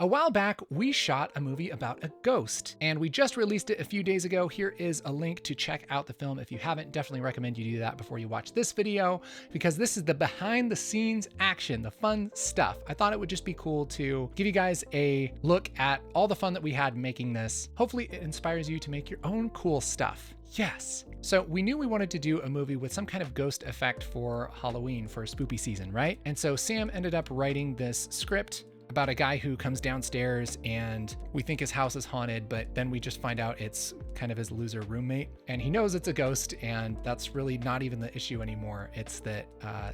A while back, we shot a movie about a ghost, and we just released it a few days ago. Here is a link to check out the film. If you haven't, definitely recommend you do that before you watch this video, because this is the behind the scenes action, the fun stuff. I thought it would just be cool to give you guys a look at all the fun that we had making this. Hopefully it inspires you to make your own cool stuff. Yes. So we knew we wanted to do a movie with some kind of ghost effect for Halloween, for spoopy season, right? And so Sam ended up writing this script about a guy who comes downstairs and we think his house is haunted, but then we just find out it's kind of his loser roommate, and he knows it's a ghost, and that's really not even the issue anymore. It's that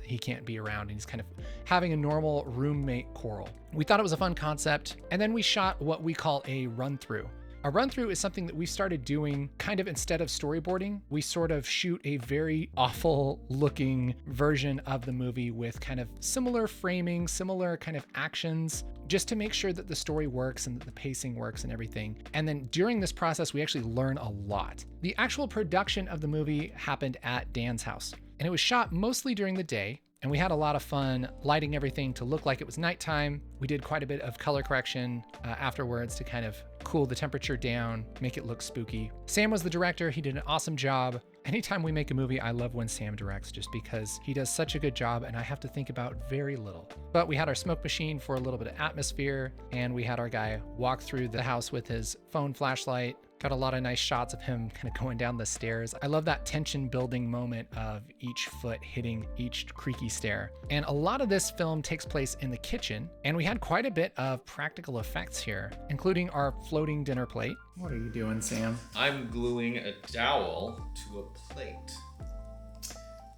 he can't be around and he's kind of having a normal roommate quarrel. We thought it was a fun concept, and then we shot what we call a run-through. A run-through is something that we started doing kind of instead of storyboarding. We sort of shoot a very awful looking version of the movie with kind of similar framing, similar kind of actions, just to make sure that the story works and that the pacing works and everything. And then during this process, we actually learn a lot. The actual production of the movie happened at Dan's house, and it was shot mostly during the day. And we had a lot of fun lighting everything to look like it was nighttime. We did quite a bit of color correction afterwards to kind of cool the temperature down, make it look spooky. Sam was the director. He did an awesome job. Anytime we make a movie, I love when Sam directs just because he does such a good job and I have to think about very little. But we had our smoke machine for a little bit of atmosphere, and we had our guy walk through the house with his phone flashlight. Got a lot of nice shots of him kind of going down the stairs. I love that tension building moment of each foot hitting each creaky stair. And a lot of this film takes place in the kitchen, and we had quite a bit of practical effects here, including our floating dinner plate. What are you doing, Sam? I'm gluing a dowel to a plate.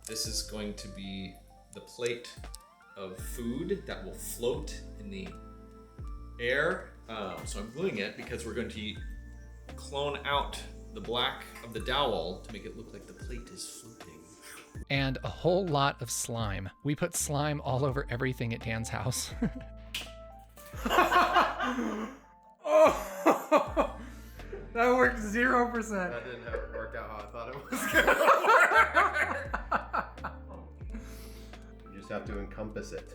This is going to be the plate of food that will float in the air. So I'm gluing it because we're going to clone out the black of the dowel to make it look like the plate is floating. And a whole lot of slime. We put slime all over everything at Dan's house. Oh, that worked 0%. That didn't work out how I thought it was gonna work. You just have to encompass it.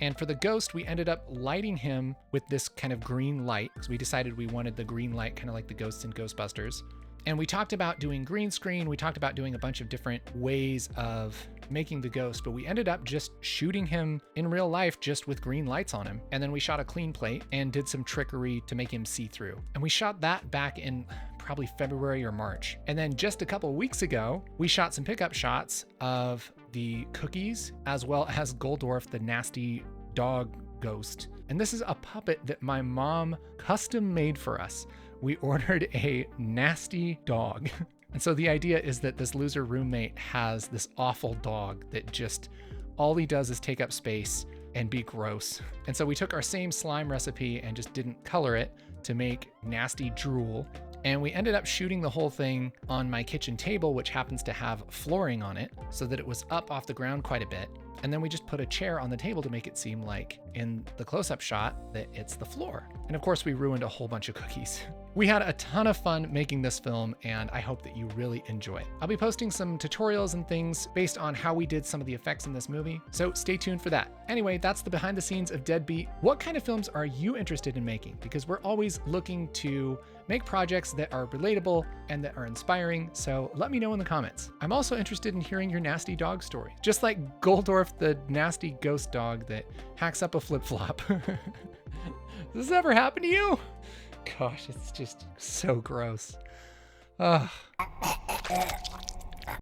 And for the ghost, we ended up lighting him with this kind of green light, because we decided we wanted the green light, kind of like the ghosts in Ghostbusters. And we talked about doing green screen. We talked about doing a bunch of different ways of making the ghost, but we ended up just shooting him in real life just with green lights on him. And then we shot a clean plate and did some trickery to make him see through. And we shot that back in probably February or March. And then just a couple weeks ago, we shot some pickup shots of the cookies, as well as Goldorf, the nasty dog ghost. And this is a puppet that my mom custom made for us. We ordered a nasty dog. And so the idea is that this loser roommate has this awful dog that just, all he does is take up space and be gross. And so we took our same slime recipe and just didn't color it to make nasty drool. And we ended up shooting the whole thing on my kitchen table, which happens to have flooring on it, so that it was up off the ground quite a bit. And then we just put a chair on the table to make it seem like in the close-up shot that it's the floor. And of course we ruined a whole bunch of cookies. We had a ton of fun making this film, and I hope that you really enjoy it. I'll be posting some tutorials and things based on how we did some of the effects in this movie, so stay tuned for that. Anyway, that's the behind the scenes of Deadbeat. What kind of films are you interested in making? Because we're always looking to make projects that are relatable and that are inspiring, so let me know in the comments. I'm also interested in hearing your nasty dog story, just like Goldorf, the nasty ghost dog that hacks up a flip-flop. Does this ever happen to you? Gosh, it's just so gross. Ugh.